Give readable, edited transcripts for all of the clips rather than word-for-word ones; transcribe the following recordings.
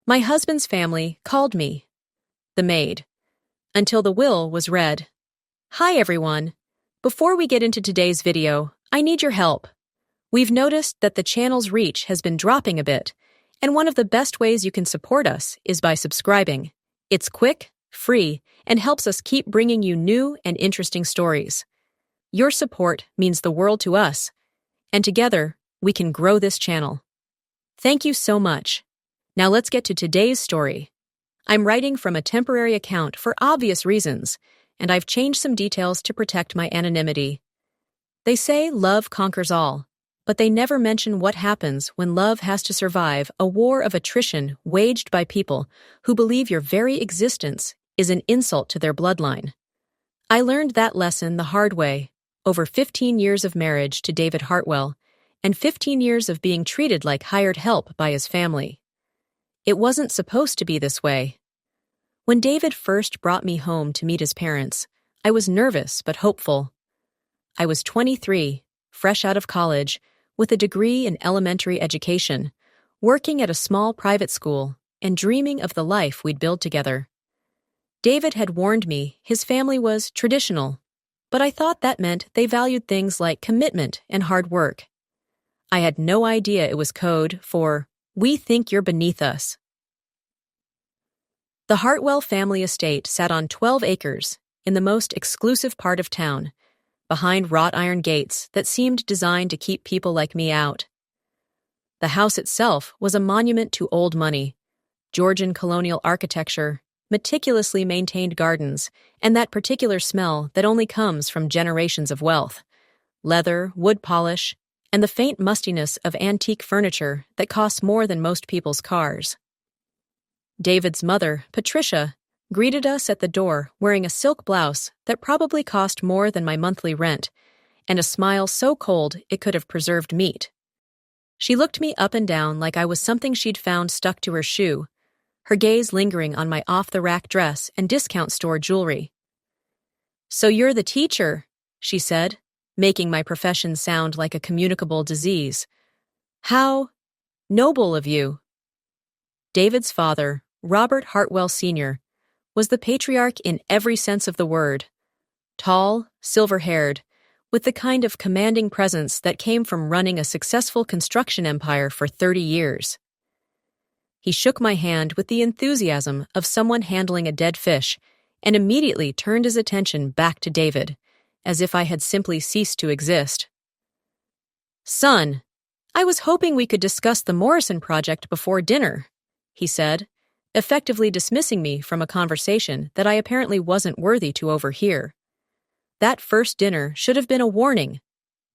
My husband's family called me the Maid until the will was read. Hi everyone. Before we get into today's video, I need your help. We've noticed that the channel's reach has been dropping a bit, and one of the best ways you can support us is by subscribing. It's quick, free, and helps us keep bringing you new and interesting stories. Your support means the world to us, and together, we can grow this channel. Thank you so much. Now let's get to today's story. I'm writing from a temporary account for obvious reasons, and I've changed some details to protect my anonymity. They say love conquers all, but they never mention what happens when love has to survive a war of attrition waged by people who believe your very existence is an insult to their bloodline. I learned that lesson the hard way, over 15 years of marriage to David Hartwell, and 15 years of being treated like hired help by his family. It wasn't supposed to be this way. When David first brought me home to meet his parents, I was nervous but hopeful. I was 23, fresh out of college, with a degree in elementary education, working at a small private school, and dreaming of the life we'd build together. David had warned me his family was traditional, but I thought that meant they valued things like commitment and hard work. I had no idea it was code for, "We think you're beneath us." The Hartwell family estate sat on 12 acres in the most exclusive part of town, behind wrought iron gates that seemed designed to keep people like me out. The house itself was a monument to old money, Georgian colonial architecture, meticulously maintained gardens, and that particular smell that only comes from generations of wealth: leather, wood polish, and the faint mustiness of antique furniture that costs more than most people's cars. David's mother, Patricia, greeted us at the door wearing a silk blouse that probably cost more than my monthly rent, and a smile so cold it could have preserved meat. She looked me up and down like I was something she'd found stuck to her shoe, her gaze lingering on my off-the-rack dress and discount store jewelry. "So you're the teacher," she said, making my profession sound like a communicable disease. "How noble of you." David's father, Robert Hartwell Sr., was the patriarch in every sense of the word. Tall, silver-haired, with the kind of commanding presence that came from running a successful construction empire for 30 years. He shook my hand with the enthusiasm of someone handling a dead fish and immediately turned his attention back to David, as if I had simply ceased to exist. "Son, I was hoping we could discuss the Morrison project before dinner," he said, effectively dismissing me from a conversation that I apparently wasn't worthy to overhear. That first dinner should have been a warning.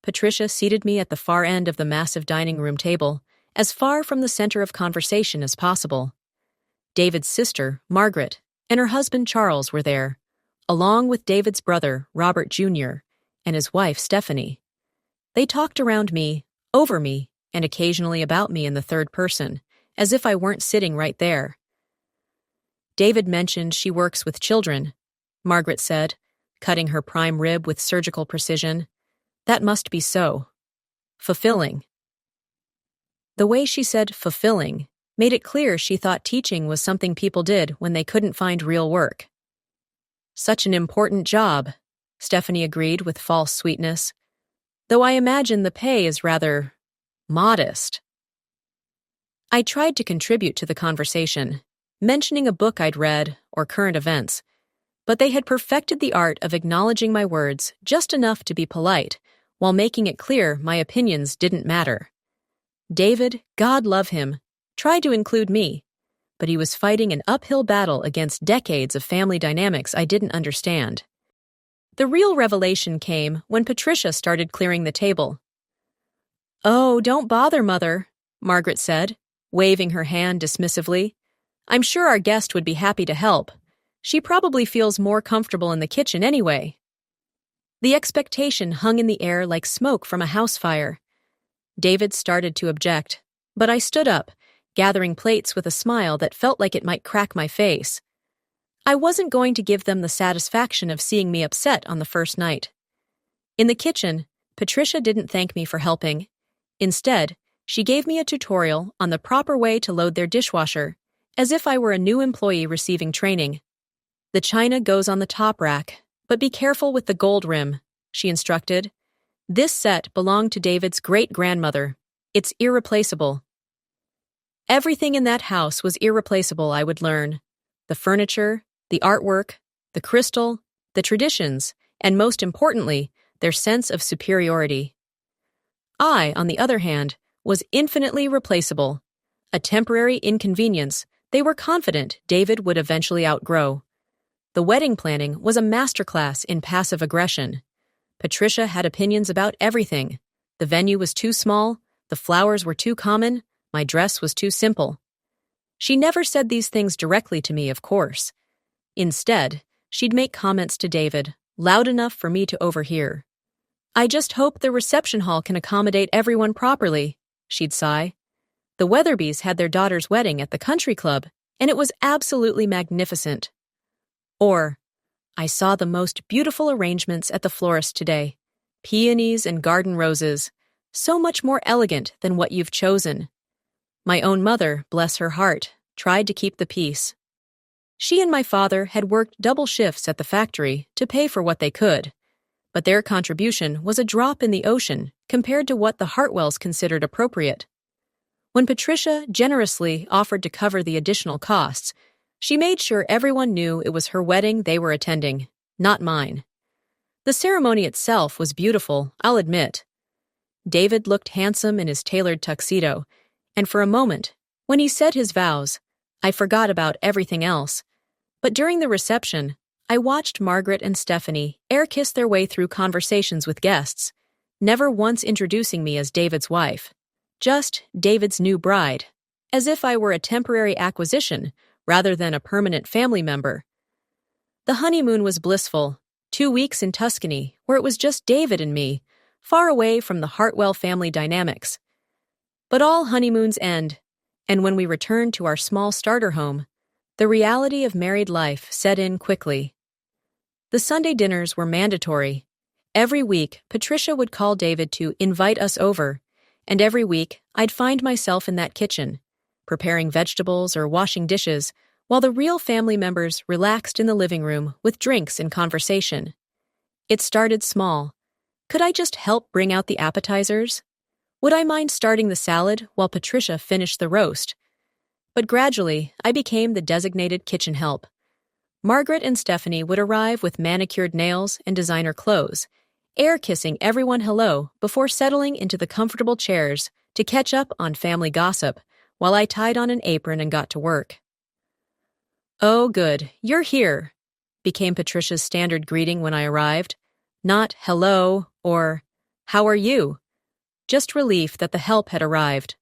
Patricia seated me at the far end of the massive dining room table, as far from the center of conversation as possible. David's sister, Margaret, and her husband Charles were there, along with David's brother, Robert Jr., and his wife, Stephanie. They talked around me, over me, and occasionally about me in the third person, as if I weren't sitting right there. "David mentioned she works with children," Margaret said, cutting her prime rib with surgical precision. "That must be so fulfilling." The way she said fulfilling made it clear she thought teaching was something people did when they couldn't find real work. "Such an important job," Stephanie agreed with false sweetness, "though I imagine the pay is rather modest." I tried to contribute to the conversation, mentioning a book I'd read or current events, but they had perfected the art of acknowledging my words just enough to be polite, while making it clear my opinions didn't matter. David, God love him, tried to include me, but he was fighting an uphill battle against decades of family dynamics I didn't understand. The real revelation came when Patricia started clearing the table. "Oh, don't bother, Mother," Margaret said, waving her hand dismissively. "I'm sure our guest would be happy to help. She probably feels more comfortable in the kitchen anyway." The expectation hung in the air like smoke from a house fire. David started to object, but I stood up, gathering plates with a smile that felt like it might crack my face. I wasn't going to give them the satisfaction of seeing me upset on the first night. In the kitchen, Patricia didn't thank me for helping. Instead, she gave me a tutorial on the proper way to load their dishwasher as if I were a new employee receiving training. "The china goes on the top rack, but be careful with the gold rim," she instructed. "This set belonged to David's great-grandmother. It's irreplaceable." Everything in that house was irreplaceable, I would learn. The furniture, the artwork, the crystal, the traditions, and most importantly, their sense of superiority. I, on the other hand, was infinitely replaceable. A temporary inconvenience they were confident David would eventually outgrow. The wedding planning was a masterclass in passive aggression. Patricia had opinions about everything. The venue was too small, the flowers were too common, my dress was too simple. She never said these things directly to me, of course. Instead, she'd make comments to David, loud enough for me to overhear. "I just hope the reception hall can accommodate everyone properly," she'd sigh. The Weatherbys had their daughter's wedding at the country club, and it was absolutely magnificent. Or, "I saw the most beautiful arrangements at the florist today. Peonies and garden roses, so much more elegant than what you've chosen." My own mother, bless her heart, tried to keep the peace. She and my father had worked double shifts at the factory to pay for what they could, but their contribution was a drop in the ocean compared to what the Hartwells considered appropriate. When Patricia generously offered to cover the additional costs, she made sure everyone knew it was her wedding they were attending, not mine. The ceremony itself was beautiful, I'll admit. David looked handsome in his tailored tuxedo, and for a moment, when he said his vows, I forgot about everything else. But during the reception, I watched Margaret and Stephanie air-kiss their way through conversations with guests, never once introducing me as David's wife, just David's new bride, as if I were a temporary acquisition rather than a permanent family member. The honeymoon was blissful, 2 weeks in Tuscany, where it was just David and me, far away from the Hartwell family dynamics. But all honeymoons end, and when we returned to our small starter home, the reality of married life set in quickly. The Sunday dinners were mandatory. Every week, Patricia would call David to invite us over, and every week, I'd find myself in that kitchen, preparing vegetables or washing dishes, while the real family members relaxed in the living room with drinks and conversation. It started small. Could I just help bring out the appetizers? Would I mind starting the salad while Patricia finished the roast? But gradually, I became the designated kitchen help. Margaret and Stephanie would arrive with manicured nails and designer clothes, air-kissing everyone hello before settling into the comfortable chairs to catch up on family gossip while I tied on an apron and got to work. "Oh, good, you're here," became Patricia's standard greeting when I arrived. Not hello or how are you? Just relief that the help had arrived.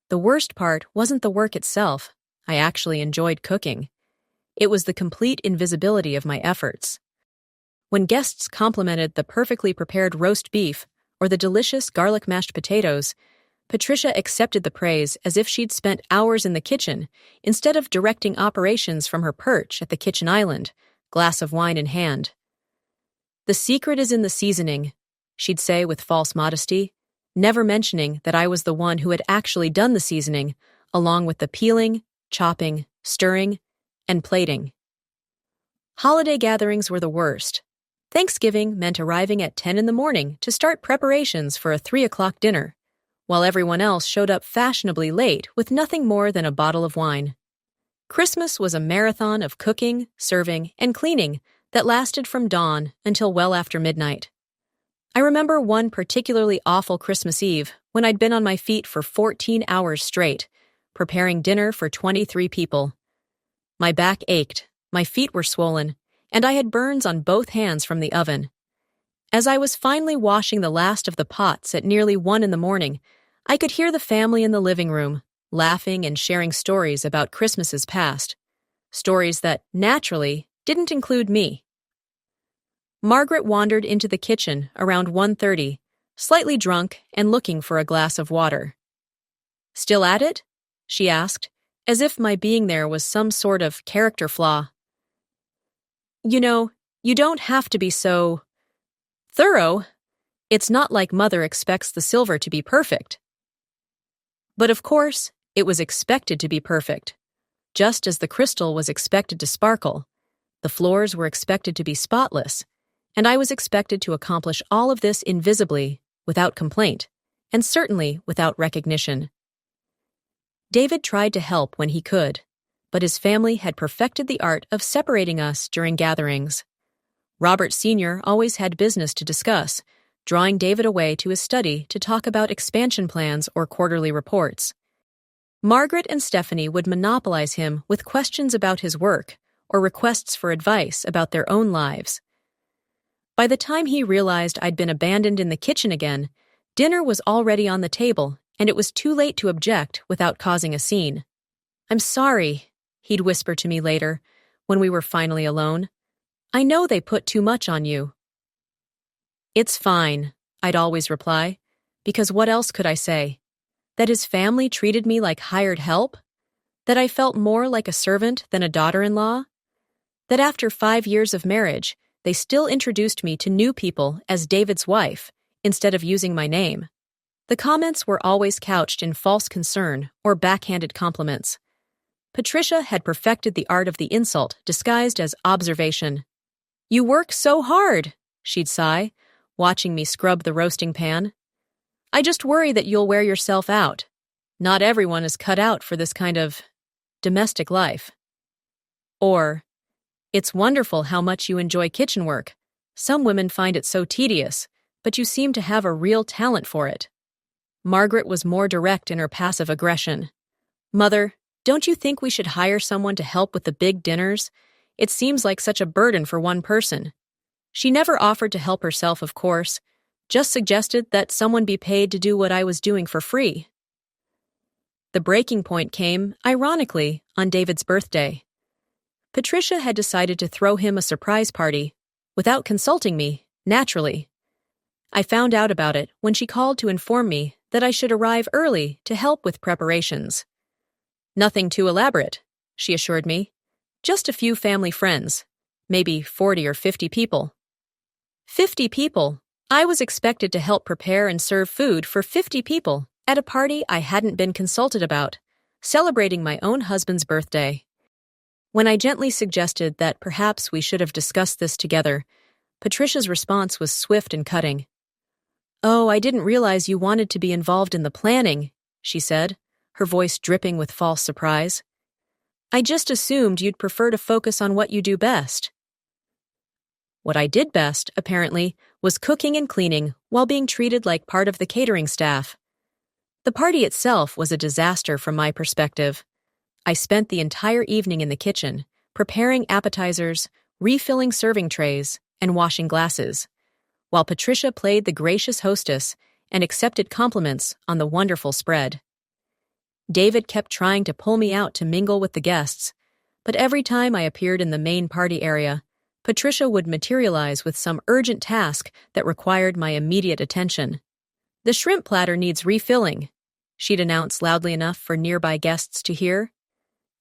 The worst part wasn't the work itself. I actually enjoyed cooking. It was the complete invisibility of my efforts. When guests complimented the perfectly prepared roast beef or the delicious garlic mashed potatoes, Patricia accepted the praise as if she'd spent hours in the kitchen instead of directing operations from her perch at the kitchen island, glass of wine in hand. "The secret is in the seasoning," she'd say with false modesty, never mentioning that I was the one who had actually done the seasoning, along with the peeling, chopping, stirring, and plating. Holiday gatherings were the worst. Thanksgiving meant arriving at 10 in the morning to start preparations for a 3 o'clock dinner, while everyone else showed up fashionably late with nothing more than a bottle of wine. Christmas was a marathon of cooking, serving, and cleaning that lasted from dawn until well after midnight. I remember one particularly awful Christmas Eve when I'd been on my feet for 14 hours straight, preparing dinner for 23 people. My back ached, my feet were swollen, and I had burns on both hands from the oven. As I was finally washing the last of the pots at nearly 1 in the morning, I could hear the family in the living room, laughing and sharing stories about Christmases past. Stories that, naturally, didn't include me. Margaret wandered into the kitchen around 1:30, slightly drunk and looking for a glass of water. "Still at it?" she asked, as if my being there was some sort of character flaw. "You know, you don't have to be so thorough. It's not like Mother expects the silver to be perfect." But of course, it was expected to be perfect. Just as the crystal was expected to sparkle, the floors were expected to be spotless, and I was expected to accomplish all of this invisibly, without complaint, and certainly without recognition. David tried to help when he could, but his family had perfected the art of separating us during gatherings. Robert Sr. always had business to discuss, drawing David away to his study to talk about expansion plans or quarterly reports. Margaret and Stephanie would monopolize him with questions about his work or requests for advice about their own lives. By the time he realized I'd been abandoned in the kitchen again, dinner was already on the table, and it was too late to object without causing a scene. "I'm sorry," he'd whisper to me later, when we were finally alone. "I know they put too much on you." "It's fine," I'd always reply, because what else could I say? That his family treated me like hired help? That I felt more like a servant than a daughter-in-law? That after 5 years of marriage, they still introduced me to new people as David's wife, instead of using my name. The comments were always couched in false concern or backhanded compliments. Patricia had perfected the art of the insult disguised as observation. "You work so hard," she'd sigh, watching me scrub the roasting pan. "I just worry that you'll wear yourself out. Not everyone is cut out for this kind of domestic life." Or, "It's wonderful how much you enjoy kitchen work. Some women find it so tedious, but you seem to have a real talent for it." Margaret was more direct in her passive aggression. "Mother, don't you think we should hire someone to help with the big dinners? It seems like such a burden for one person." She never offered to help herself, of course, just suggested that someone be paid to do what I was doing for free. The breaking point came, ironically, on David's birthday. Patricia had decided to throw him a surprise party, without consulting me, naturally. I found out about it when she called to inform me that I should arrive early to help with preparations. "Nothing too elaborate," she assured me. "Just a few family friends, maybe 40 or 50 people." 50 people? I was expected to help prepare and serve food for 50 people at a party I hadn't been consulted about, celebrating my own husband's birthday. When I gently suggested that perhaps we should have discussed this together, Patricia's response was swift and cutting. "Oh, I didn't realize you wanted to be involved in the planning," she said, her voice dripping with false surprise. "I just assumed you'd prefer to focus on what you do best." What I did best, apparently, was cooking and cleaning while being treated like part of the catering staff. The party itself was a disaster from my perspective. I spent the entire evening in the kitchen, preparing appetizers, refilling serving trays, and washing glasses, while Patricia played the gracious hostess and accepted compliments on the wonderful spread. David kept trying to pull me out to mingle with the guests, but every time I appeared in the main party area, Patricia would materialize with some urgent task that required my immediate attention. "The shrimp platter needs refilling," she'd announce loudly enough for nearby guests to hear.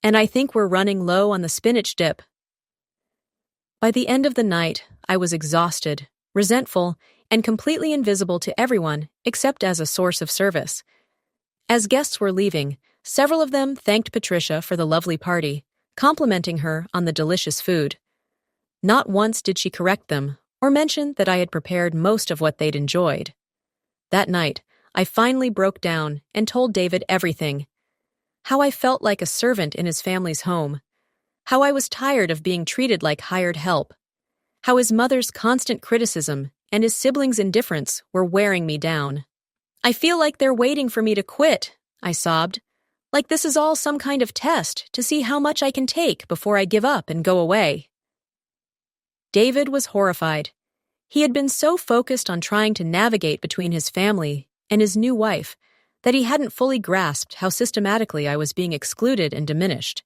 "And I think we're running low on the spinach dip." By the end of the night, I was exhausted, resentful, and completely invisible to everyone except as a source of service. As guests were leaving, several of them thanked Patricia for the lovely party, complimenting her on the delicious food. Not once did she correct them or mention that I had prepared most of what they'd enjoyed. That night, I finally broke down and told David everything. How I felt like a servant in his family's home. How I was tired of being treated like hired help. How his mother's constant criticism and his siblings' indifference were wearing me down. "I feel like they're waiting for me to quit," I sobbed. "Like this is all some kind of test to see how much I can take before I give up and go away." David was horrified. He had been so focused on trying to navigate between his family and his new wife that he hadn't fully grasped how systematically I was being excluded and diminished.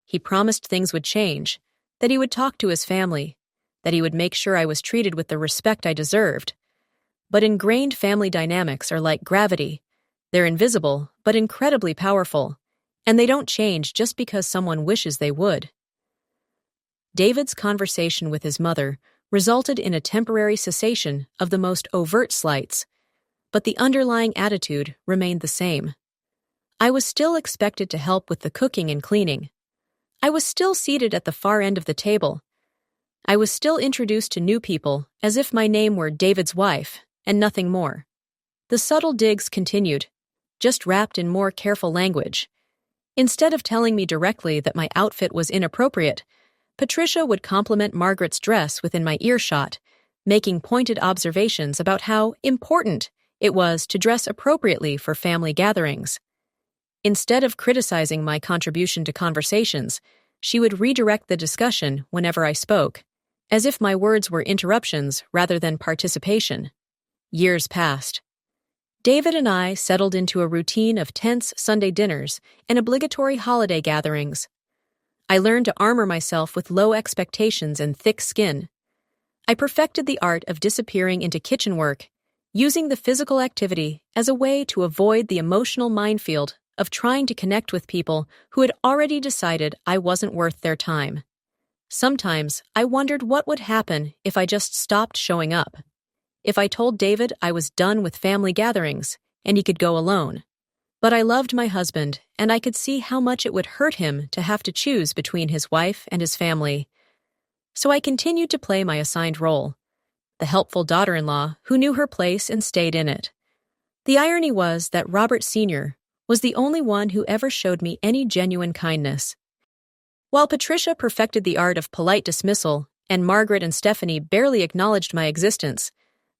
He promised things would change, that he would talk to his family, that he would make sure I was treated with the respect I deserved. But ingrained family dynamics are like gravity. They're invisible, but incredibly powerful, and they don't change just because someone wishes they would. David's conversation with his mother resulted in a temporary cessation of the most overt slights, but the underlying attitude remained the same. I was still expected to help with the cooking and cleaning, I was still seated at the far end of the table. I was still introduced to new people as if my name were David's wife, and nothing more. The subtle digs continued, just wrapped in more careful language. Instead of telling me directly that my outfit was inappropriate, Patricia would compliment Margaret's dress within my earshot, making pointed observations about how important it was to dress appropriately for family gatherings. Instead of criticizing my contribution to conversations, she would redirect the discussion whenever I spoke, as if my words were interruptions rather than participation. Years passed. David and I settled into a routine of tense Sunday dinners and obligatory holiday gatherings. I learned to armor myself with low expectations and thick skin. I perfected the art of disappearing into kitchen work, using the physical activity as a way to avoid the emotional minefield of trying to connect with people who had already decided I wasn't worth their time. Sometimes I wondered what would happen if I just stopped showing up. If I told David I was done with family gatherings and he could go alone. But I loved my husband, and I could see how much it would hurt him to have to choose between his wife and his family. So I continued to play my assigned role, the helpful daughter-in-law who knew her place and stayed in it. The irony was that Robert Sr. was the only one who ever showed me any genuine kindness. While Patricia perfected the art of polite dismissal and Margaret and Stephanie barely acknowledged my existence,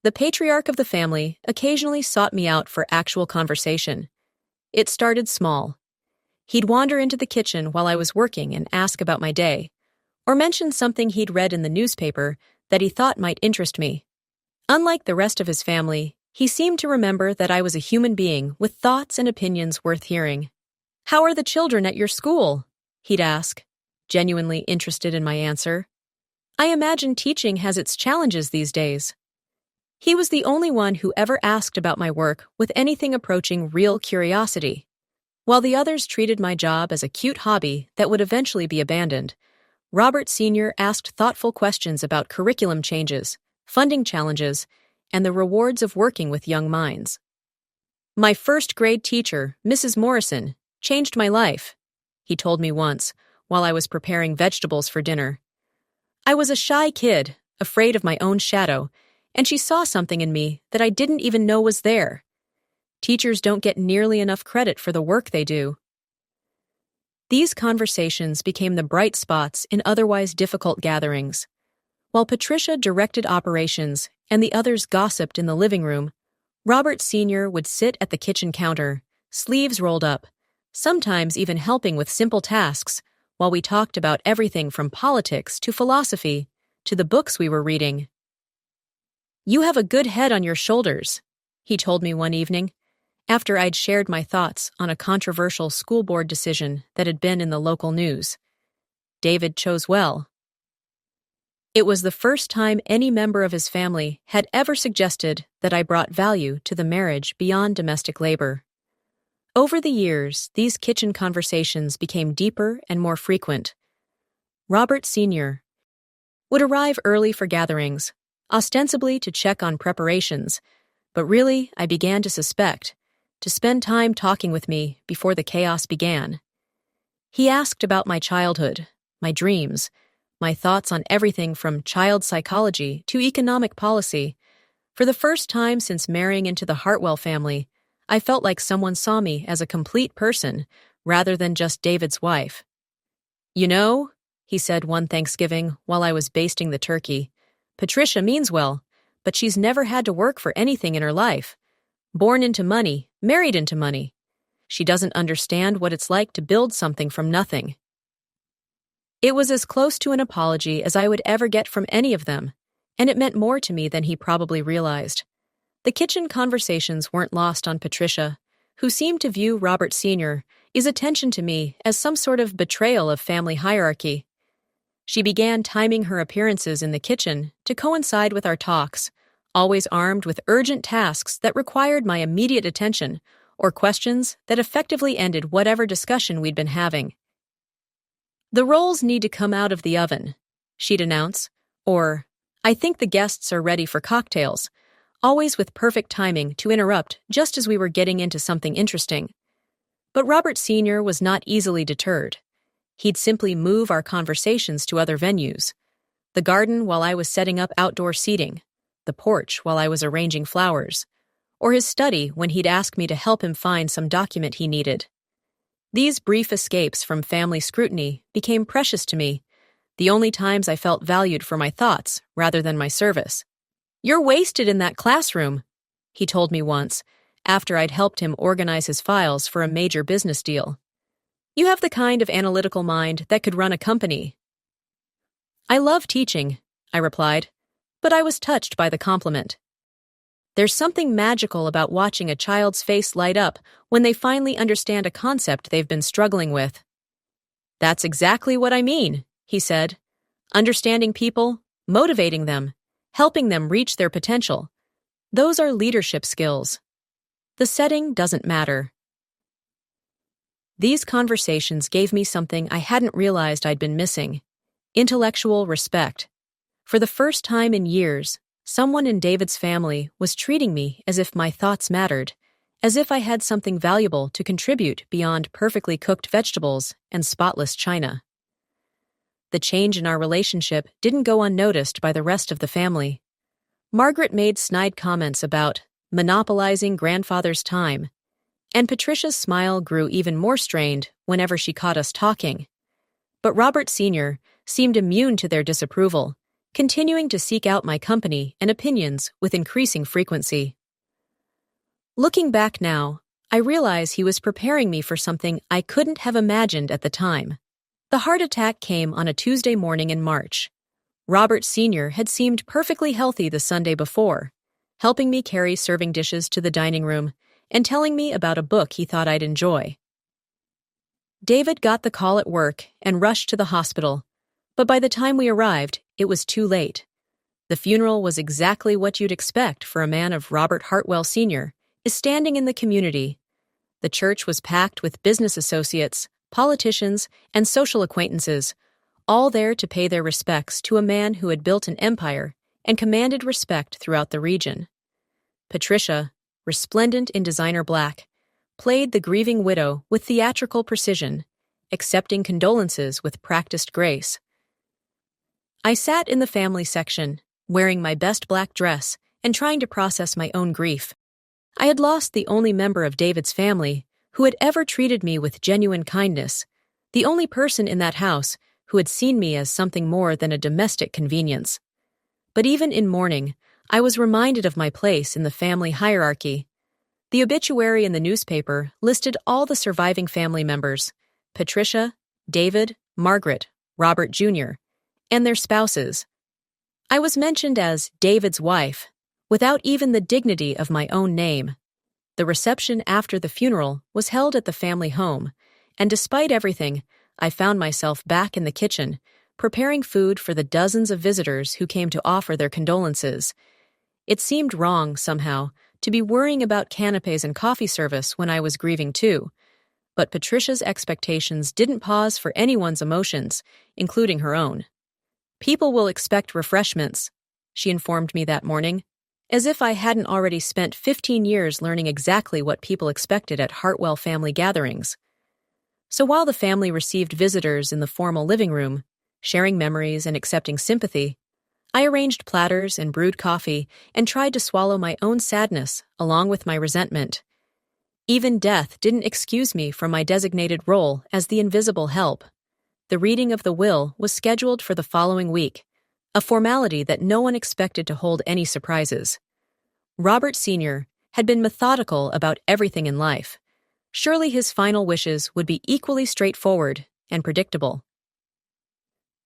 the patriarch of the family occasionally sought me out for actual conversation. It started small. He'd wander into the kitchen while I was working and ask about my day, or mention something he'd read in the newspaper that he thought might interest me. Unlike the rest of his family, he seemed to remember that I was a human being with thoughts and opinions worth hearing. "How are the children at your school?" he'd ask, genuinely interested in my answer. "I imagine teaching has its challenges these days." He was the only one who ever asked about my work with anything approaching real curiosity. While the others treated my job as a cute hobby that would eventually be abandoned, Robert Sr. asked thoughtful questions about curriculum changes, funding challenges, and the rewards of working with young minds. "My first-grade teacher, Mrs. Morrison, changed my life," he told me once while I was preparing vegetables for dinner. I was a shy kid, afraid of my own shadow, and she saw something in me that I didn't even know was there. Teachers don't get nearly enough credit for the work they do. These conversations became the bright spots in otherwise difficult gatherings. While Patricia directed operations and the others gossiped in the living room, Robert Sr. would sit at the kitchen counter, sleeves rolled up, sometimes even helping with simple tasks, while we talked about everything from politics to philosophy to the books we were reading. "You have a good head on your shoulders," he told me one evening, after I'd shared my thoughts on a controversial school board decision that had been in the local news. David chose well. It was the first time any member of his family had ever suggested that I brought value to the marriage beyond domestic labor. Over the years, these kitchen conversations became deeper and more frequent. Robert Sr. would arrive early for gatherings, ostensibly to check on preparations, but really, I began to suspect, to spend time talking with me before the chaos began. He asked about my childhood, my dreams, my thoughts on everything from child psychology to economic policy. For the first time since marrying into the Hartwell family, I felt like someone saw me as a complete person rather than just David's wife. "You know," he said one Thanksgiving while I was basting the turkey, "Patricia means well, but she's never had to work for anything in her life. Born into money, married into money. She doesn't understand what it's like to build something from nothing." It was as close to an apology as I would ever get from any of them, and it meant more to me than he probably realized. The kitchen conversations weren't lost on Patricia, who seemed to view Robert Sr.'s attention to me as some sort of betrayal of family hierarchy. She began timing her appearances in the kitchen to coincide with our talks, always armed with urgent tasks that required my immediate attention or questions that effectively ended whatever discussion we'd been having. "The rolls need to come out of the oven," she'd announce, or, "I think the guests are ready for cocktails," always with perfect timing to interrupt just as we were getting into something interesting. But Robert Sr. was not easily deterred. He'd simply move our conversations to other venues. The garden while I was setting up outdoor seating, the porch while I was arranging flowers, or his study when he'd ask me to help him find some document he needed. These brief escapes from family scrutiny became precious to me, the only times I felt valued for my thoughts rather than my service. "You're wasted in that classroom," he told me once, after I'd helped him organize his files for a major business deal. "You have the kind of analytical mind that could run a company." "I love teaching," I replied, but I was touched by the compliment. There's something magical about watching a child's face light up when they finally understand a concept they've been struggling with. "That's exactly what I mean," he said. "Understanding people, motivating them, helping them reach their potential. Those are leadership skills. The setting doesn't matter." These conversations gave me something I hadn't realized I'd been missing: intellectual respect. For the first time in years, someone in David's family was treating me as if my thoughts mattered, as if I had something valuable to contribute beyond perfectly cooked vegetables and spotless china. The change in our relationship didn't go unnoticed by the rest of the family. Margaret made snide comments about monopolizing grandfather's time, and Patricia's smile grew even more strained whenever she caught us talking. But Robert Sr. seemed immune to their disapproval, continuing to seek out my company and opinions with increasing frequency. Looking back now, I realize he was preparing me for something I couldn't have imagined at the time. The heart attack came on a Tuesday morning in March. Robert Sr. had seemed perfectly healthy the Sunday before, helping me carry serving dishes to the dining room and telling me about a book he thought I'd enjoy. David got the call at work and rushed to the hospital, but by the time we arrived, it was too late. The funeral was exactly what you'd expect for a man of Robert Hartwell Sr. is standing in the community. The church was packed with business associates, politicians, and social acquaintances, all there to pay their respects to a man who had built an empire and commanded respect throughout the region. Patricia, resplendent in designer black, played the grieving widow with theatrical precision, accepting condolences with practiced grace. I sat in the family section, wearing my best black dress and trying to process my own grief. I had lost the only member of David's family who had ever treated me with genuine kindness, the only person in that house who had seen me as something more than a domestic convenience. But even in mourning, I was reminded of my place in the family hierarchy. The obituary in the newspaper listed all the surviving family members: Patricia, David, Margaret, Robert Jr., and their spouses. I was mentioned as David's wife, without even the dignity of my own name. The reception after the funeral was held at the family home, and despite everything, I found myself back in the kitchen, preparing food for the dozens of visitors who came to offer their condolences. It seemed wrong, somehow, to be worrying about canapes and coffee service when I was grieving too. But Patricia's expectations didn't pause for anyone's emotions, including her own. "People will expect refreshments," she informed me that morning, as if I hadn't already spent 15 years learning exactly what people expected at Hartwell family gatherings. So while the family received visitors in the formal living room, sharing memories and accepting sympathy, I arranged platters and brewed coffee and tried to swallow my own sadness along with my resentment. Even death didn't excuse me from my designated role as the invisible help. The reading of the will was scheduled for the following week, a formality that no one expected to hold any surprises. Robert Sr. had been methodical about everything in life. Surely his final wishes would be equally straightforward and predictable.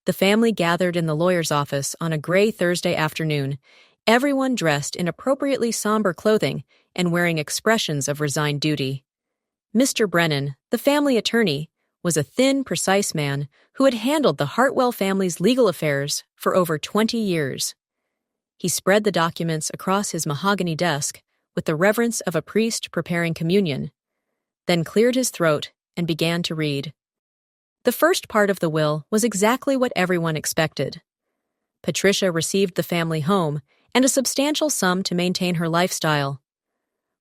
The family gathered in the lawyer's office on a gray Thursday afternoon, everyone dressed in appropriately somber clothing and wearing expressions of resigned duty. Mr. Brennan, the family attorney, was a thin, precise man who had handled the Hartwell family's legal affairs for over 20 years. He spread the documents across his mahogany desk with the reverence of a priest preparing communion, then cleared his throat and began to read. The first part of the will was exactly what everyone expected. Patricia received the family home and a substantial sum to maintain her lifestyle.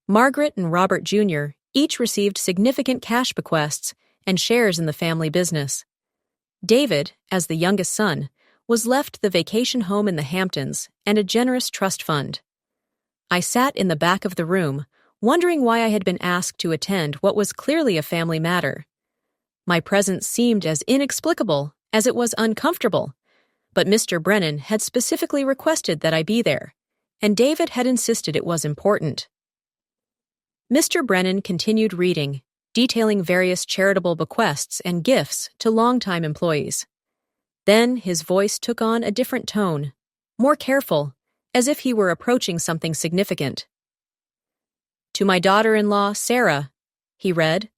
Margaret and Robert Jr. each received significant cash bequests and shares in the family business. David, as the youngest son, was left the vacation home in the Hamptons and a generous trust fund. I sat in the back of the room, wondering why I had been asked to attend what was clearly a family matter. My presence seemed as inexplicable as it was uncomfortable, but Mr. Brennan had specifically requested that I be there, and David had insisted it was important. Mr. Brennan continued reading, detailing various charitable bequests and gifts to longtime employees. Then his voice took on a different tone, more careful, as if he were approaching something significant. "To my daughter-in-law, Sarah," he read,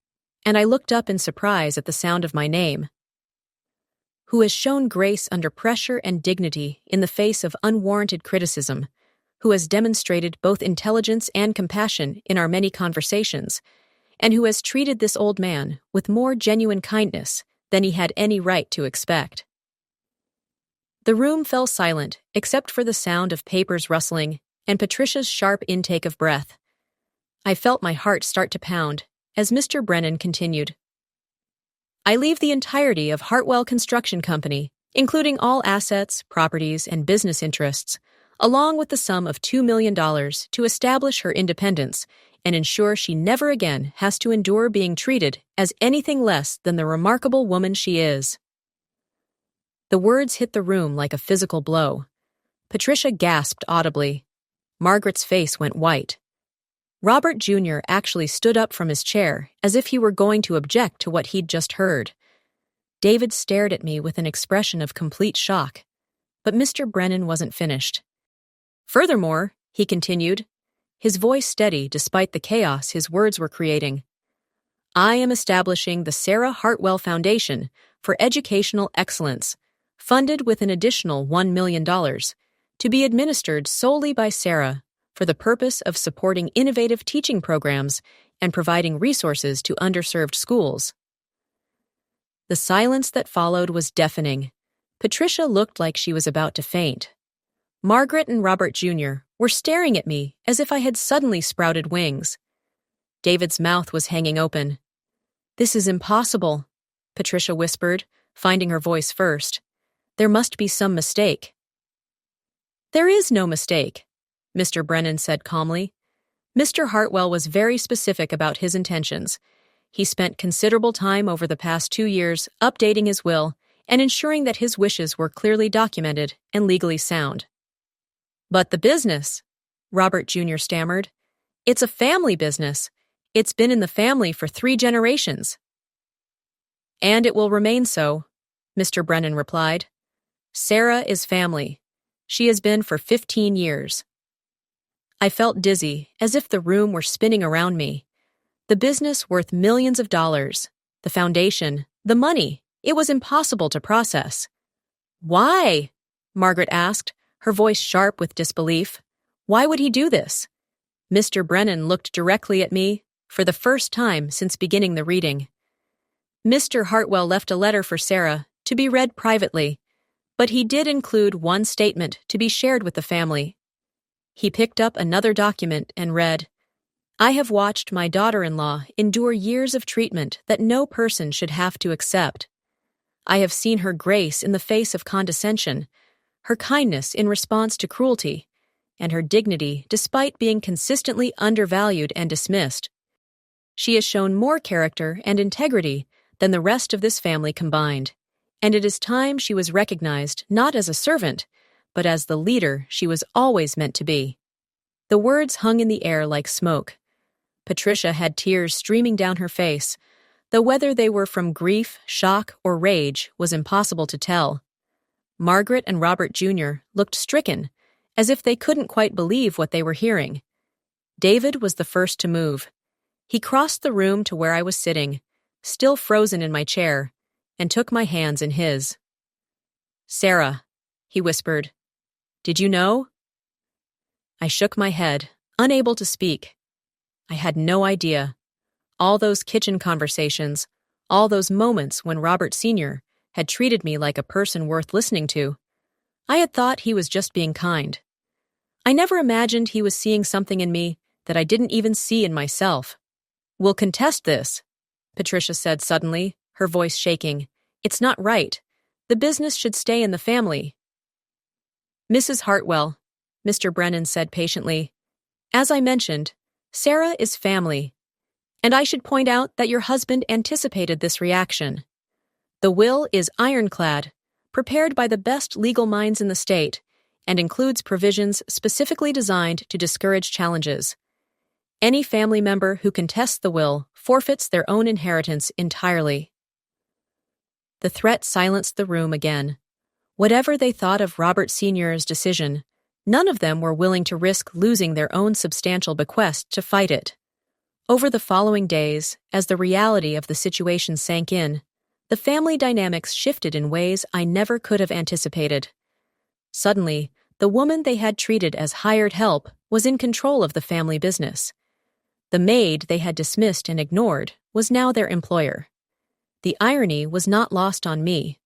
and I looked up in surprise at the sound of my name. "Who has shown grace under pressure and dignity in the face of unwarranted criticism, who has demonstrated both intelligence and compassion in our many conversations, and who has treated this old man with more genuine kindness than he had any right to expect." The room fell silent except for the sound of papers rustling and Patricia's sharp intake of breath. I felt my heart start to pound as Mr. Brennan continued. "I leave the entirety of Hartwell Construction Company, including all assets, properties, and business interests, along with the sum of $2 million to establish her independence and ensure she never again has to endure being treated as anything less than the remarkable woman she is." The words hit the room like a physical blow. Patricia gasped audibly. Margaret's face went white. Robert Jr. actually stood up from his chair as if he were going to object to what he'd just heard. David stared at me with an expression of complete shock. But Mr. Brennan wasn't finished. "Furthermore," he continued, his voice steady despite the chaos his words were creating, "I am establishing the Sarah Hartwell Foundation for Educational Excellence, funded with an additional $1 million, to be administered solely by Sarah for the purpose of supporting innovative teaching programs and providing resources to underserved schools." The silence that followed was deafening. Patricia looked like she was about to faint. Margaret and Robert Jr. were staring at me as if I had suddenly sprouted wings. David's mouth was hanging open. "This is impossible," Patricia whispered, finding her voice first. "There must be some mistake." "There is no mistake," Mr. Brennan said calmly. "Mr. Hartwell was very specific about his intentions. He spent considerable time over the past 2 years updating his will and ensuring that his wishes were clearly documented and legally sound." "But the business," Robert Jr. stammered. "It's a family business. It's been in the family for 3 generations." "And it will remain so," Mr. Brennan replied. "Sarah is family. She has been for 15 years. I felt dizzy, as if the room were spinning around me. The business worth millions of dollars, the foundation, the money, it was impossible to process. "Why?" Margaret asked, her voice sharp with disbelief. "Why would he do this?" Mr. Brennan looked directly at me, for the first time since beginning the reading. "Mr. Hartwell left a letter for Sarah, to be read privately, but he did include one statement to be shared with the family." He picked up another document and read, "I have watched my daughter-in-law endure years of treatment that no person should have to accept. I have seen her grace in the face of condescension, her kindness in response to cruelty, and her dignity despite being consistently undervalued and dismissed. She has shown more character and integrity than the rest of this family combined, and it is time she was recognized not as a servant, but as the leader she was always meant to be." The words hung in the air like smoke. Patricia had tears streaming down her face, though whether they were from grief, shock, or rage was impossible to tell. Margaret and Robert Jr. looked stricken, as if they couldn't quite believe what they were hearing. David was the first to move. He crossed the room to where I was sitting, still frozen in my chair, and took my hands in his. "Sarah," he whispered, "did you know?" I shook my head, unable to speak. I had no idea. All those kitchen conversations, all those moments when Robert Sr. had treated me like a person worth listening to. I had thought he was just being kind. I never imagined he was seeing something in me that I didn't even see in myself. "We'll contest this," Patricia said suddenly, her voice shaking. "It's not right. The business should stay in the family. Mrs. Hartwell, Mr. Brennan said patiently, as I mentioned, Sarah is family. And I should point out that your husband anticipated this reaction. The will is ironclad, prepared by the best legal minds in the state, and includes provisions specifically designed to discourage challenges. Any family member who contests the will forfeits their own inheritance entirely. The threat silenced the room again. Whatever they thought of Robert Sr.'s decision, none of them were willing to risk losing their own substantial bequest to fight it. Over the following days, as the reality of the situation sank in, the family dynamics shifted in ways I never could have anticipated. Suddenly, the woman they had treated as hired help was in control of the family business. The maid they had dismissed and ignored was now their employer. The irony was not lost on me.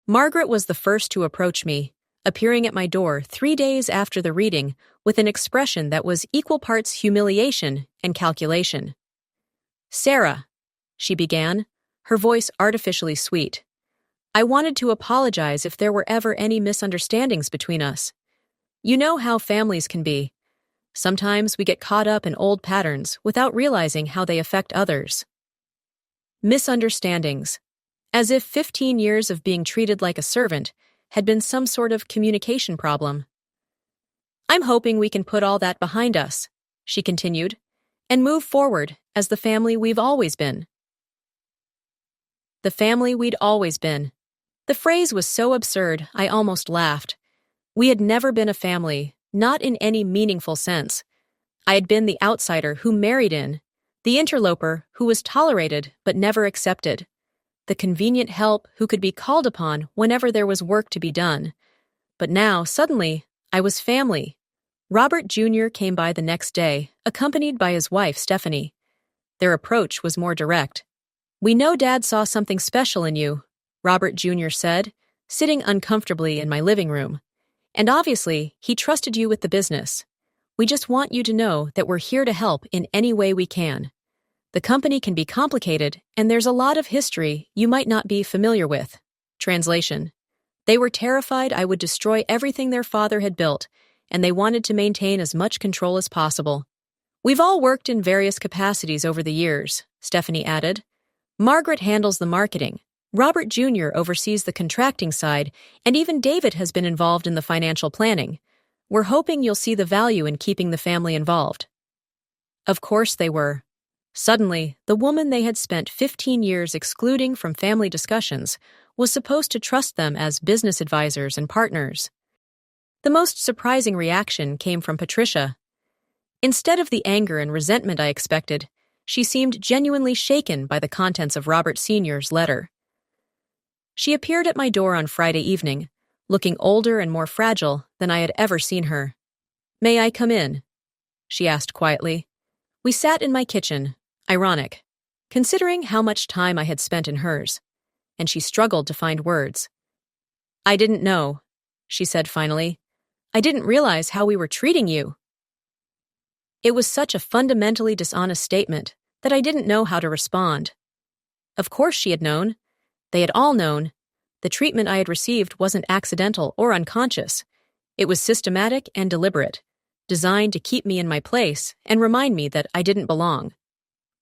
Margaret was the first to approach me, appearing at my door 3 days after the reading with an expression that was equal parts humiliation and calculation. "Sarah," she began, her voice artificially sweet. "I wanted to apologize if there were ever any misunderstandings between us. You know how families can be. Sometimes we get caught up in old patterns without realizing how they affect others." Misunderstandings. As if 15 years of being treated like a servant had been some sort of communication problem. "I'm hoping we can put all that behind us," she continued, "and move forward as the family we've always been." The family we'd always been. The phrase was so absurd, I almost laughed. We had never been a family, not in any meaningful sense. I had been the outsider who married in, the interloper who was tolerated but never accepted, the convenient help who could be called upon whenever there was work to be done. But now, suddenly, I was family. Robert Jr. came by the next day, accompanied by his wife, Stephanie. Their approach was more direct. "We know Dad saw something special in you," Robert Jr. said, sitting uncomfortably in my living room. "And obviously, he trusted you with the business. We just want you to know that we're here to help in any way we can. The company can be complicated, and there's a lot of history you might not be familiar with." Translation. They were terrified I would destroy everything their father had built, and they wanted to maintain as much control as possible. "We've all worked in various capacities over the years," Stephanie added. "Margaret handles the marketing. Robert Jr. oversees the contracting side, and even David has been involved in the financial planning. We're hoping you'll see the value in keeping the family involved." Of course they were. Suddenly, the woman they had spent 15 years excluding from family discussions was supposed to trust them as business advisors and partners. The most surprising reaction came from Patricia. Instead of the anger and resentment I expected, she seemed genuinely shaken by the contents of Robert Sr.'s letter. She appeared at my door on Friday evening, looking older and more fragile than I had ever seen her. "May I come in?" she asked quietly. We sat in my kitchen, ironic, considering how much time I had spent in hers, and she struggled to find words. "I didn't know," she said finally. "I didn't realize how we were treating you." It was such a fundamentally dishonest statement that I didn't know how to respond. Of course she had known. They had all known. The treatment I had received wasn't accidental or unconscious. It was systematic and deliberate, designed to keep me in my place and remind me that I didn't belong.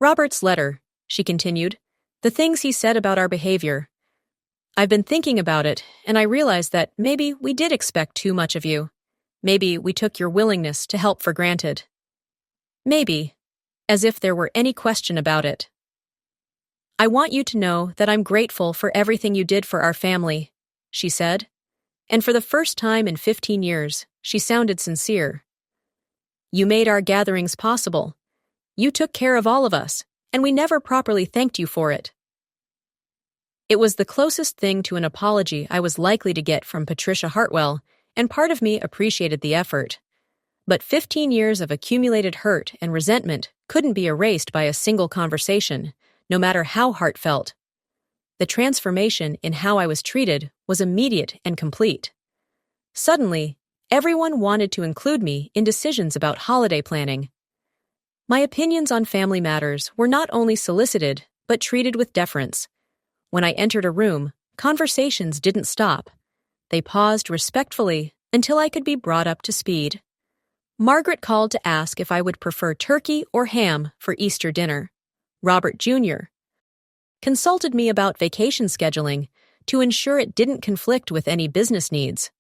"Robert's letter," she continued, "the things he said about our behavior. I've been thinking about it, and I realized that maybe we did expect too much of you. Maybe we took your willingness to help for granted. Maybe, as if there were any question about it. I want you to know that I'm grateful for everything you did for our family," she said, and for the first time in 15 years, she sounded sincere. "You made our gatherings possible. You took care of all of us, and we never properly thanked you for it." It was the closest thing to an apology I was likely to get from Patricia Hartwell, and part of me appreciated the effort. But 15 years of accumulated hurt and resentment couldn't be erased by a single conversation, no matter how heartfelt. The transformation in how I was treated was immediate and complete. Suddenly, everyone wanted to include me in decisions about holiday planning. My opinions on family matters were not only solicited, but treated with deference. When I entered a room, conversations didn't stop. They paused respectfully until I could be brought up to speed. Margaret called to ask if I would prefer turkey or ham for Easter dinner. Robert Jr. consulted me about vacation scheduling to ensure it didn't conflict with any business needs.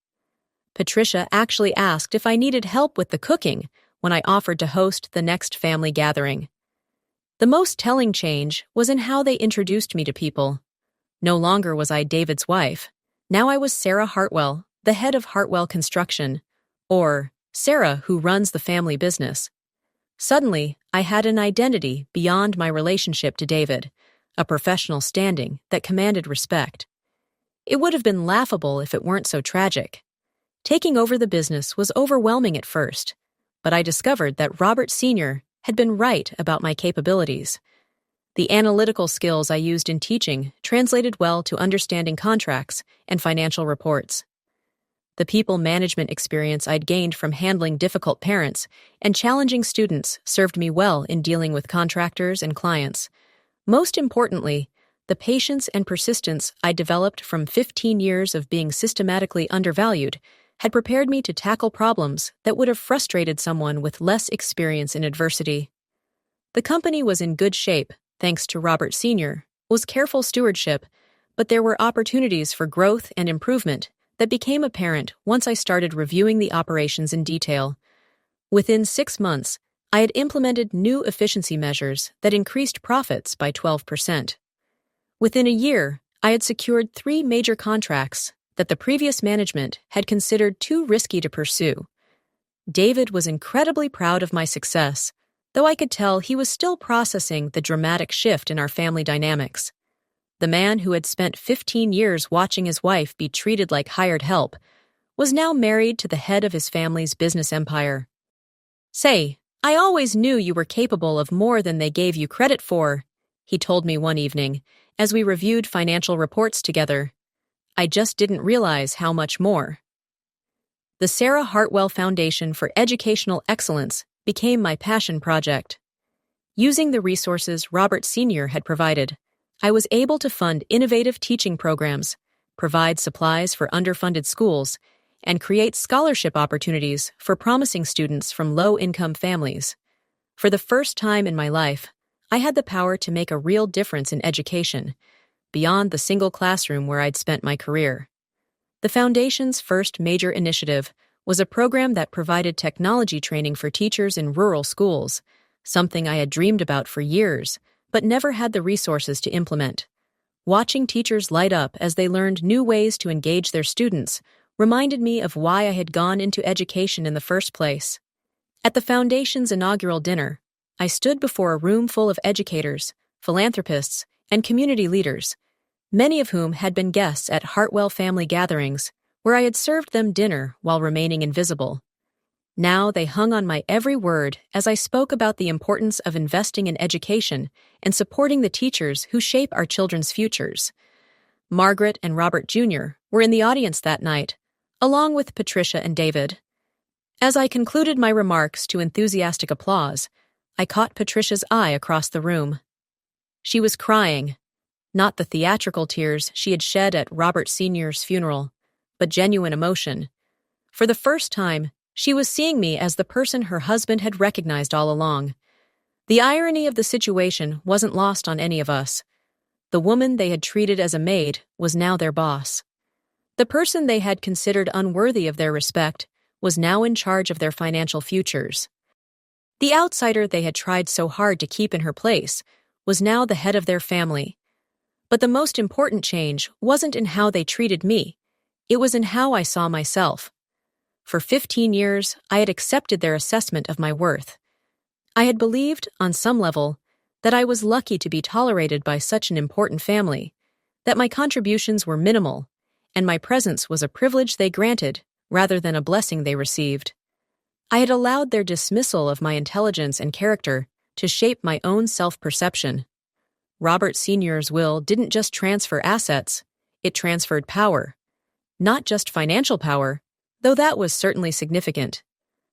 Patricia actually asked if I needed help with the cooking when I offered to host the next family gathering. The most telling change was in how they introduced me to people. No longer was I David's wife. Now I was Sarah Hartwell, the head of Hartwell Construction, or Sarah who runs the family business. Suddenly, I had an identity beyond my relationship to David, a professional standing that commanded respect. It would have been laughable if it weren't so tragic. Taking over the business was overwhelming at first, but I discovered that Robert Sr. had been right about my capabilities. The analytical skills I used in teaching translated well to understanding contracts and financial reports. The people management experience I'd gained from handling difficult parents and challenging students served me well in dealing with contractors and clients. Most importantly, the patience and persistence I developed from 15 years of being systematically undervalued had prepared me to tackle problems that would have frustrated someone with less experience in adversity. The company was in good shape, thanks to Robert Sr., was careful stewardship, but there were opportunities for growth and improvement that became apparent once I started reviewing the operations in detail. Within 6 months, I had implemented new efficiency measures that increased profits by 12%. Within a year, I had secured 3 major contracts that the previous management had considered too risky to pursue. David was incredibly proud of my success, though I could tell he was still processing the dramatic shift in our family dynamics. The man who had spent 15 years watching his wife be treated like hired help was now married to the head of his family's business empire. "Say, I always knew you were capable of more than they gave you credit for," he told me one evening as we reviewed financial reports together. "I just didn't realize how much more." The Sarah Hartwell Foundation for Educational Excellence became my passion project. Using the resources Robert Sr. had provided, I was able to fund innovative teaching programs, provide supplies for underfunded schools, and create scholarship opportunities for promising students from low-income families. For the first time in my life, I had the power to make a real difference in education, beyond the single classroom where I'd spent my career. The Foundation's first major initiative was a program that provided technology training for teachers in rural schools, something I had dreamed about for years, but never had the resources to implement. Watching teachers light up as they learned new ways to engage their students reminded me of why I had gone into education in the first place. At the Foundation's inaugural dinner, I stood before a room full of educators, philanthropists, and community leaders, many of whom had been guests at Hartwell family gatherings, where I had served them dinner while remaining invisible. Now they hung on my every word as I spoke about the importance of investing in education and supporting the teachers who shape our children's futures. Margaret and Robert Jr. were in the audience that night, along with Patricia and David. As I concluded my remarks to enthusiastic applause, I caught Patricia's eye across the room. She was crying, not the theatrical tears she had shed at Robert Sr.'s funeral, but genuine emotion. For the first time, she was seeing me as the person her husband had recognized all along. The irony of the situation wasn't lost on any of us. The woman they had treated as a maid was now their boss. The person they had considered unworthy of their respect was now in charge of their financial futures. The outsider they had tried so hard to keep in her place was now the head of their family. But the most important change wasn't in how they treated me. It was in how I saw myself. For 15 years, I had accepted their assessment of my worth. I had believed, on some level, that I was lucky to be tolerated by such an important family, that my contributions were minimal, and my presence was a privilege they granted rather than a blessing they received. I had allowed their dismissal of my intelligence and character to shape my own self-perception. Robert Sr.'s will didn't just transfer assets, it transferred power. Not just financial power, though that was certainly significant,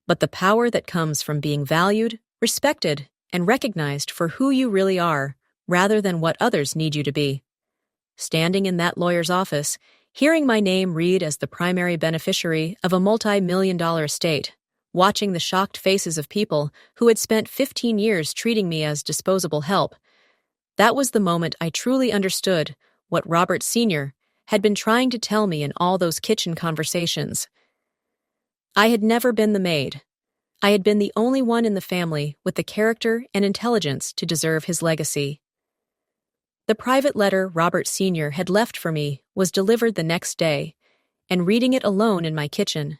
but the power that comes from being valued, respected, and recognized for who you really are, rather than what others need you to be. standing in that lawyer's office, hearing my name read as the primary beneficiary of a multi-million-dollar estate, watching the shocked faces of people who had spent 15 years treating me as disposable help. That was the moment I truly understood what Robert Sr. had been trying to tell me in all those kitchen conversations. I had never been the maid. I had been the only one in the family with the character and intelligence to deserve his legacy. The private letter Robert Sr. had left for me was delivered the next day, and reading it alone in my kitchen,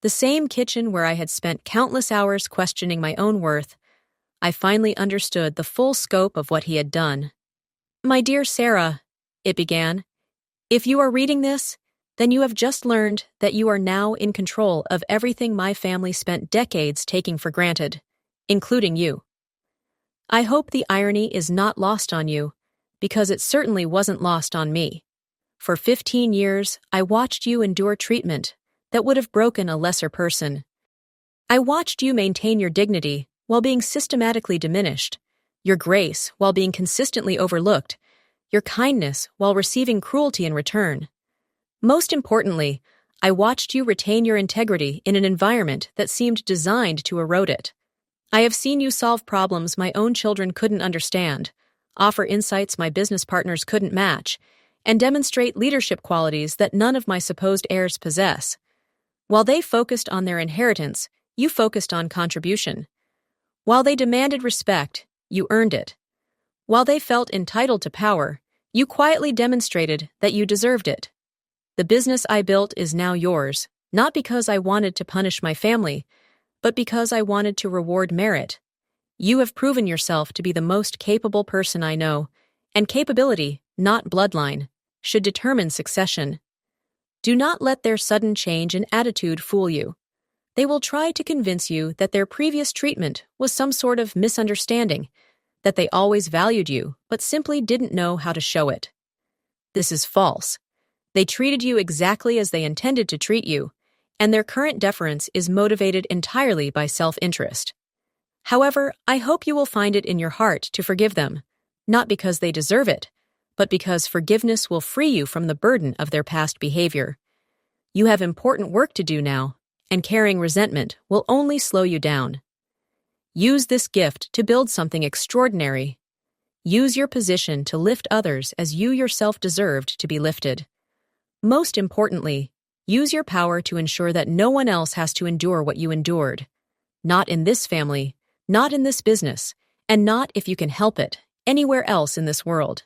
the same kitchen where I had spent countless hours questioning my own worth, I finally understood the full scope of what he had done. "My dear Sarah," it began, "if you are reading this, then you have just learned that you are now in control of everything my family spent decades taking for granted, including you. I hope the irony is not lost on you, because it certainly wasn't lost on me. For 15 years, I watched you endure treatment that would have broken a lesser person. I watched you maintain your dignity while being systematically diminished, your grace while being consistently overlooked, your kindness while receiving cruelty in return. Most importantly, I watched you retain your integrity in an environment that seemed designed to erode it. I have seen you solve problems my own children couldn't understand, offer insights my business partners couldn't match, and demonstrate leadership qualities that none of my supposed heirs possess. While they focused on their inheritance, you focused on contribution. While they demanded respect, you earned it. While they felt entitled to power, you quietly demonstrated that you deserved it. The business I built is now yours, not because I wanted to punish my family, but because I wanted to reward merit. You have proven yourself to be the most capable person I know, and capability, not bloodline, should determine succession. Do not let their sudden change in attitude fool you. They will try to convince you that their previous treatment was some sort of misunderstanding, that they always valued you but simply didn't know how to show it. This is false. They treated you exactly as they intended to treat you, and their current deference is motivated entirely by self-interest. However, I hope you will find it in your heart to forgive them, not because they deserve it, but because forgiveness will free you from the burden of their past behavior. You have important work to do now, and carrying resentment will only slow you down. Use this gift to build something extraordinary. Use your position to lift others as you yourself deserved to be lifted. Most importantly, use your power to ensure that no one else has to endure what you endured. Not in this family, not in this business, and not, if you can help it, anywhere else in this world.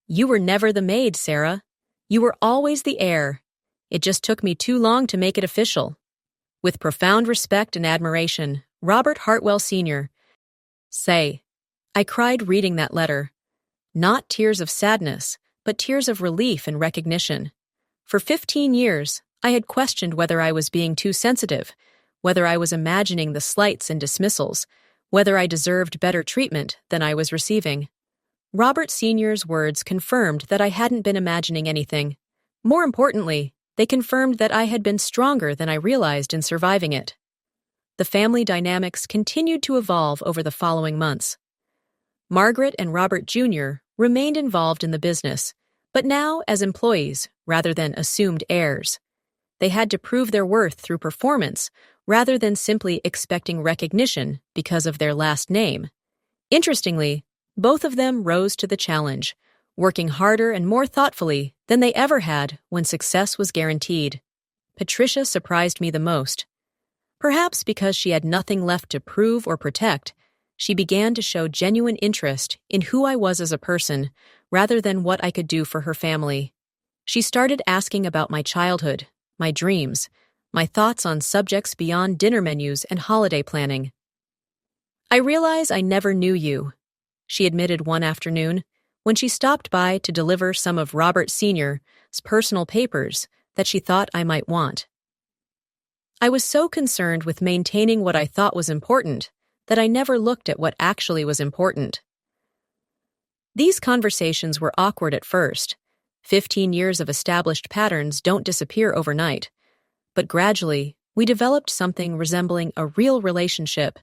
You were never the maid, Sarah. You were always the heir. It just took me too long to make it official. With profound respect and admiration, Robert Hartwell Sr. Say, I cried reading that letter. Not tears of sadness, but tears of relief and recognition. For 15 years, I had questioned whether I was being too sensitive, whether I was imagining the slights and dismissals, whether I deserved better treatment than I was receiving. Robert Sr.'s words confirmed that I hadn't been imagining anything. More importantly, they confirmed that I had been stronger than I realized in surviving it. The family dynamics continued to evolve over the following months. Margaret and Robert Jr. remained involved in the business, but now as employees rather than assumed heirs. They had to prove their worth through performance rather than simply expecting recognition because of their last name. Interestingly, both of them rose to the challenge, working harder and more thoughtfully than they ever had when success was guaranteed. Patricia surprised me the most. Perhaps because she had nothing left to prove or protect, she began to show genuine interest in who I was as a person rather than what I could do for her family. She started asking about my childhood, my dreams, my thoughts on subjects beyond dinner menus and holiday planning. I realize I never knew you, she admitted one afternoon when she stopped by to deliver some of Robert Sr.'s personal papers that she thought I might want. I was so concerned with maintaining what I thought was important that I never looked at what actually was important. These conversations were awkward at first. 15 years of established patterns don't disappear overnight. But gradually, we developed something resembling a real relationship,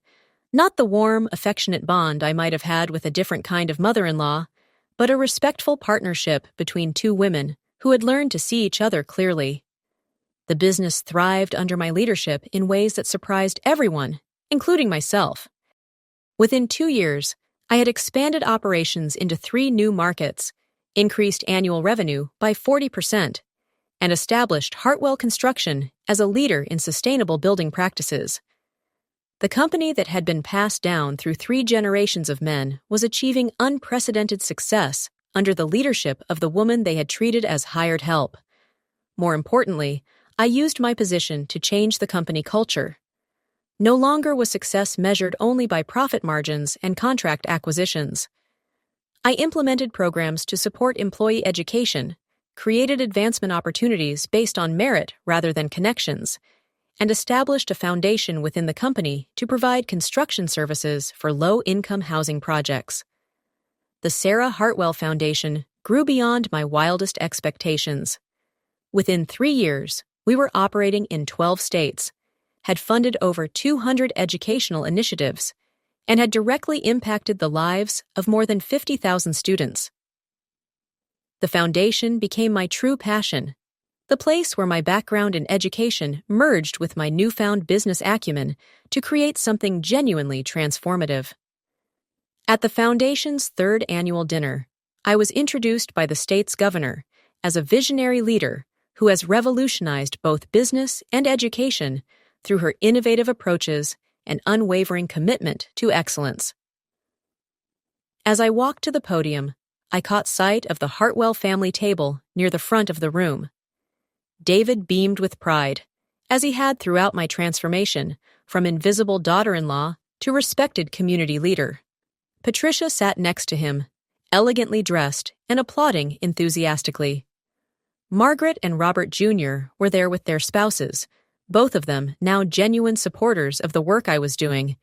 not the warm, affectionate bond I might have had with a different kind of mother-in-law, but a respectful partnership between two women who had learned to see each other clearly. The business thrived under my leadership in ways that surprised everyone, including myself. Within 2 years, I had expanded operations into 3 new markets, increased annual revenue by 40%, and established Hartwell Construction as a leader in sustainable building practices. The company that had been passed down through 3 generations of men was achieving unprecedented success under the leadership of the woman they had treated as hired help. More importantly, I used my position to change the company culture. No longer was success measured only by profit margins and contract acquisitions. I implemented programs to support employee education, created advancement opportunities based on merit rather than connections, and established a foundation within the company to provide construction services for low-income housing projects. The Sarah Hartwell Foundation grew beyond my wildest expectations. Within 3 years, we were operating in 12 states, had funded over 200 educational initiatives, and had directly impacted the lives of more than 50,000 students. The foundation became my true passion, the place where my background in education merged with my newfound business acumen to create something genuinely transformative. At the foundation's 3rd annual dinner, I was introduced by the state's governor as a visionary leader who has revolutionized both business and education through her innovative approaches and unwavering commitment to excellence. As I walked to the podium, I caught sight of the Hartwell family table near the front of the room. David beamed with pride, as he had throughout my transformation, from invisible daughter-in-law to respected community leader. Patricia sat next to him, elegantly dressed and applauding enthusiastically. Margaret and Robert Jr. were there with their spouses, both of them now genuine supporters of the work I was doing.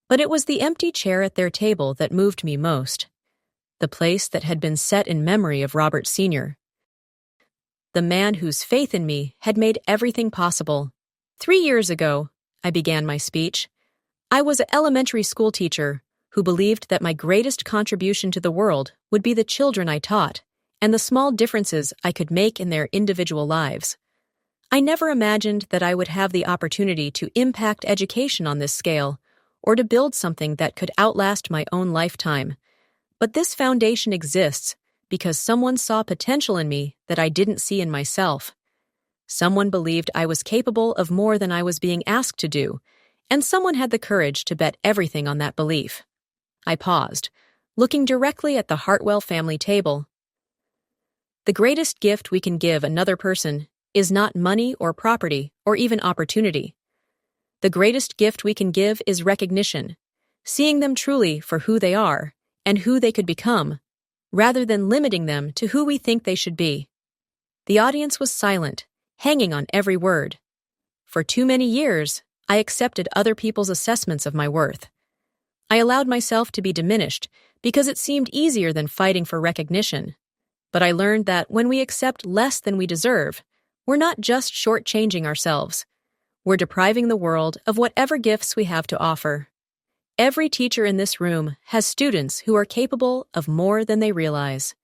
But it was the empty chair at their table that moved me most. The place that had been set in memory of Robert Sr., the man whose faith in me had made everything possible. 3 years ago, I began my speech, I was an elementary school teacher who believed that my greatest contribution to the world would be the children I taught and the small differences I could make in their individual lives. I never imagined that I would have the opportunity to impact education on this scale or to build something that could outlast my own lifetime. But this foundation exists because someone saw potential in me that I didn't see in myself. Someone believed I was capable of more than I was being asked to do, and someone had the courage to bet everything on that belief. I paused, looking directly at the Hartwell family table. The greatest gift we can give another person is not money or property or even opportunity. The greatest gift we can give is recognition, seeing them truly for who they are and who they could become, rather than limiting them to who we think they should be. The audience was silent, hanging on every word. For too many years, I accepted other people's assessments of my worth. I allowed myself to be diminished because it seemed easier than fighting for recognition. But I learned that when we accept less than we deserve, we're not just shortchanging ourselves. We're depriving the world of whatever gifts we have to offer. Every teacher in this room has students who are capable of more than they realize.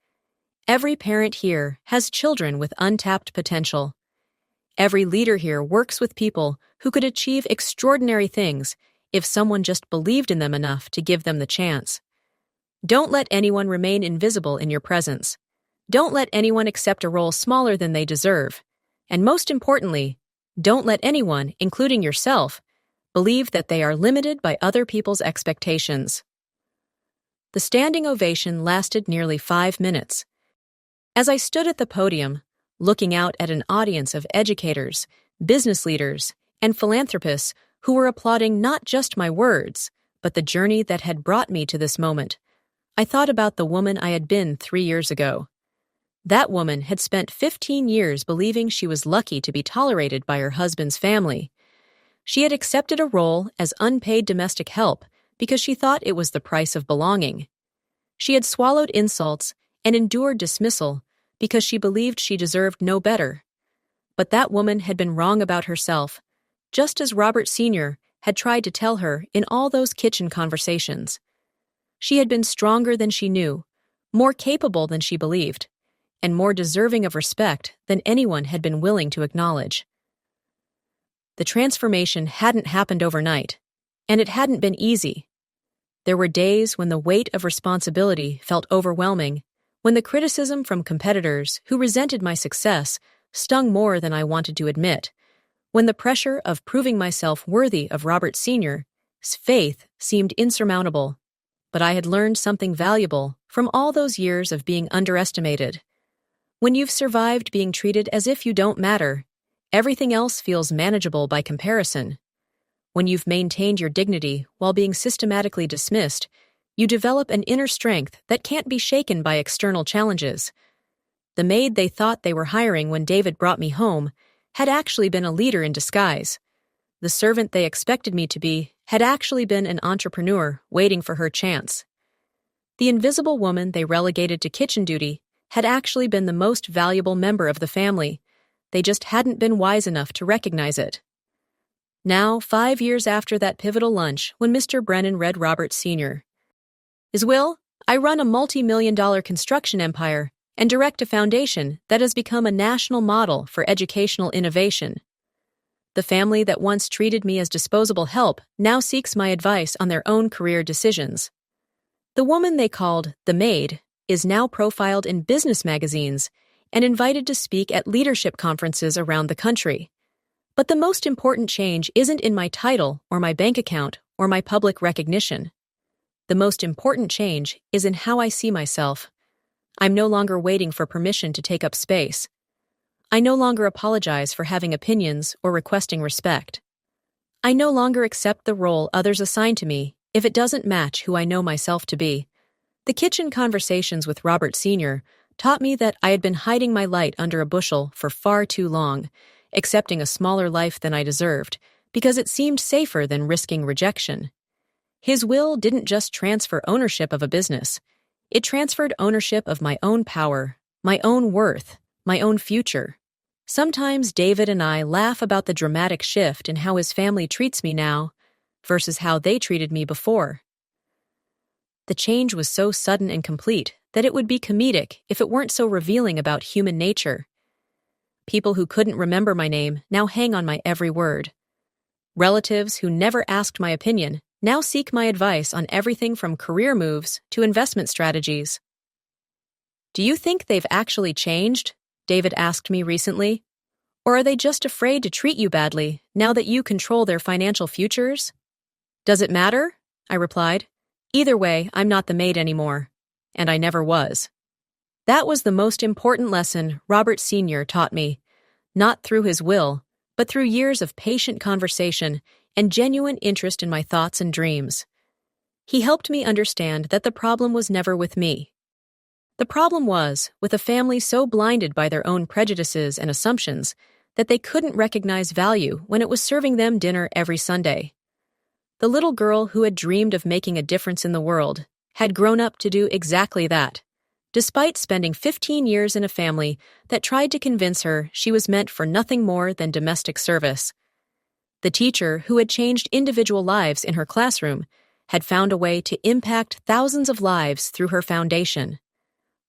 Every parent here has children with untapped potential. Every leader here works with people who could achieve extraordinary things if someone just believed in them enough to give them the chance. Don't let anyone remain invisible in your presence. Don't let anyone accept a role smaller than they deserve. And most importantly, don't let anyone, including yourself, believe that they are limited by other people's expectations. The standing ovation lasted nearly 5 minutes. As I stood at the podium, looking out at an audience of educators, business leaders, and philanthropists who were applauding not just my words, but the journey that had brought me to this moment, I thought about the woman I had been 3 years ago. That woman had spent 15 years believing she was lucky to be tolerated by her husband's family. She had accepted a role as unpaid domestic help because she thought it was the price of belonging. She had swallowed insults and endured dismissal because she believed she deserved no better. But that woman had been wrong about herself, just as Robert Sr. had tried to tell her in all those kitchen conversations. She had been stronger than she knew, more capable than she believed, and more deserving of respect than anyone had been willing to acknowledge. The transformation hadn't happened overnight, and it hadn't been easy. There were days when the weight of responsibility felt overwhelming, when the criticism from competitors who resented my success stung more than I wanted to admit, when the pressure of proving myself worthy of Robert Sr.'s faith seemed insurmountable. But I had learned something valuable from all those years of being underestimated. When you've survived being treated as if you don't matter, everything else feels manageable by comparison. When you've maintained your dignity while being systematically dismissed, you develop an inner strength that can't be shaken by external challenges. The maid they thought they were hiring when David brought me home had actually been a leader in disguise. The servant they expected me to be had actually been an entrepreneur waiting for her chance. The invisible woman they relegated to kitchen duty had actually been the most valuable member of the family. They just hadn't been wise enough to recognize it. Now, 5 years after that pivotal lunch when Mr. Brennan read Robert Sr.'s will, I run a multi-million-dollar construction empire and direct a foundation that has become a national model for educational innovation. The family that once treated me as disposable help now seeks my advice on their own career decisions. The woman they called the Maid is now profiled in business magazines and invited to speak at leadership conferences around the country. But the most important change isn't in my title or my bank account or my public recognition. The most important change is in how I see myself. I'm no longer waiting for permission to take up space. I no longer apologize for having opinions or requesting respect. I no longer accept the role others assign to me if it doesn't match who I know myself to be. The kitchen conversations with Robert Sr. taught me that I had been hiding my light under a bushel for far too long, accepting a smaller life than I deserved, because it seemed safer than risking rejection. His will didn't just transfer ownership of a business. It transferred ownership of my own power, my own worth, my own future. Sometimes David and I laugh about the dramatic shift in how his family treats me now versus how they treated me before. The change was so sudden and complete that it would be comedic if it weren't so revealing about human nature. People who couldn't remember my name now hang on my every word. Relatives who never asked my opinion now seek my advice on everything from career moves to investment strategies. "Do you think they've actually changed?" David asked me recently. "Or are they just afraid to treat you badly now that you control their financial futures?" "Does it matter?" I replied. "Either way, I'm not the maid anymore. And I never was." That was the most important lesson Robert Sr. taught me, not through his will, but through years of patient conversation and genuine interest in my thoughts and dreams. He helped me understand that the problem was never with me. The problem was with a family so blinded by their own prejudices and assumptions that they couldn't recognize value when it was serving them dinner every Sunday. The little girl who had dreamed of making a difference in the world had grown up to do exactly that, despite spending 15 years in a family that tried to convince her she was meant for nothing more than domestic service. The teacher who had changed individual lives in her classroom had found a way to impact thousands of lives through her foundation.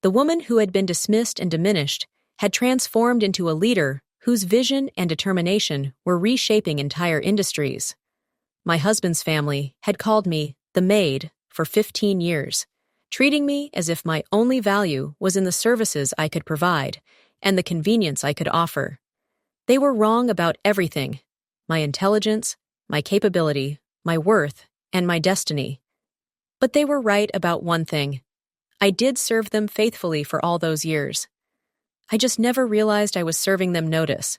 The woman who had been dismissed and diminished had transformed into a leader whose vision and determination were reshaping entire industries. My husband's family had called me the Maid for 15 years, treating me as if my only value was in the services I could provide and the convenience I could offer. They were wrong about everything: my intelligence, my capability, my worth, and my destiny. But they were right about one thing. I did serve them faithfully for all those years. I just never realized I was serving them notice.